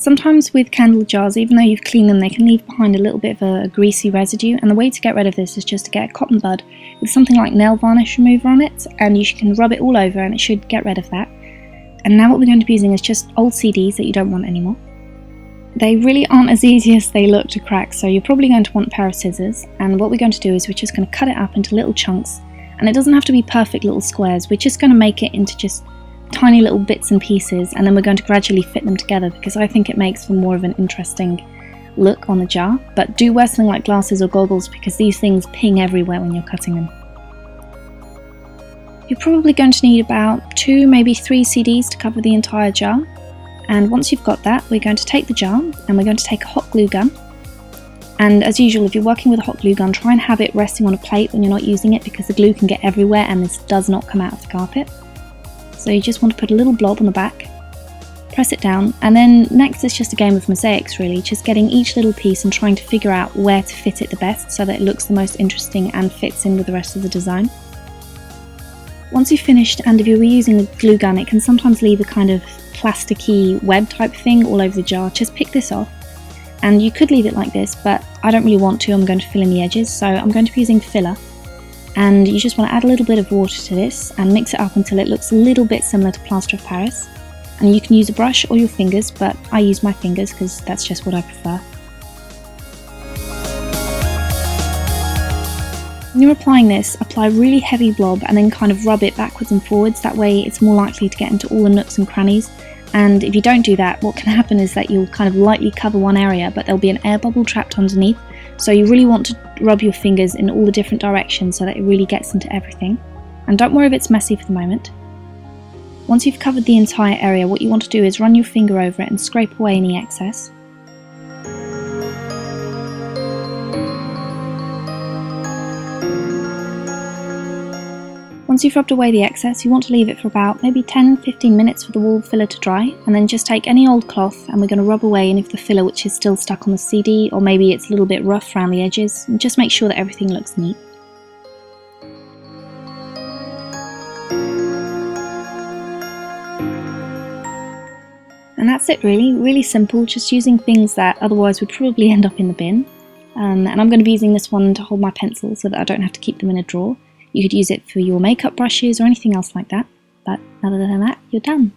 Sometimes with candle jars, even though you've cleaned them, they can leave behind a little bit of a greasy residue, and the way to get rid of this is just to get a cotton bud with something like nail varnish remover on it, and you can rub it all over and it should get rid of that. And now what we're going to be using is just old CDs that you don't want anymore. They really aren't as easy as they look to crack, so you're probably going to want a pair of scissors, and what we're going to do is we're just going to cut it up into little chunks, and it doesn't have to be perfect little squares, we're just going to make it into just tiny little bits and pieces, and then we're going to gradually fit them together because I think it makes for more of an interesting look on the jar. But do wear something like glasses or goggles because these things ping everywhere when you're cutting them. You're probably going to need about 2, maybe 3 CDs to cover the entire jar, and once you've got that, we're going to take the jar and we're going to take a hot glue gun. And as usual, if you're working with a hot glue gun, try and have it resting on a plate when you're not using it because the glue can get everywhere and this does not come out of the carpet. So you just want to put a little blob on the back, press it down, and then next it's just a game of mosaics really, just getting each little piece and trying to figure out where to fit it the best so that it looks the most interesting and fits in with the rest of the design. Once you've finished, and if you're using a glue gun, it can sometimes leave a kind of plasticky web type thing all over the jar. Just pick this off, and you could leave it like this, but I don't really want to. I'm going to fill in the edges, so I'm going to be using filler. And you just want to add a little bit of water to this and mix it up until it looks a little bit similar to plaster of Paris. And you can use a brush or your fingers, but I use my fingers because that's just what I prefer. When you're applying this, apply a really heavy blob and then kind of rub it backwards and forwards, that way it's more likely to get into all the nooks and crannies. And if you don't do that, what can happen is that you'll kind of lightly cover one area, but there'll be an air bubble trapped underneath. So you really want to rub your fingers in all the different directions so that it really gets into everything. And don't worry if it's messy for the moment. Once you've covered the entire area, what you want to do is run your finger over it and scrape away any excess. Once you've rubbed away the excess, you want to leave it for about maybe 10-15 minutes for the wall filler to dry, and then just take any old cloth and we're going to rub away any of the filler which is still stuck on the CD, or maybe it's a little bit rough around the edges, and just make sure that everything looks neat. And that's it really simple, just using things that otherwise would probably end up in the bin. And I'm going to be using this one to hold my pencil so that I don't have to keep them in a drawer. You could use it for your makeup brushes or anything else like that, but other than that, you're done.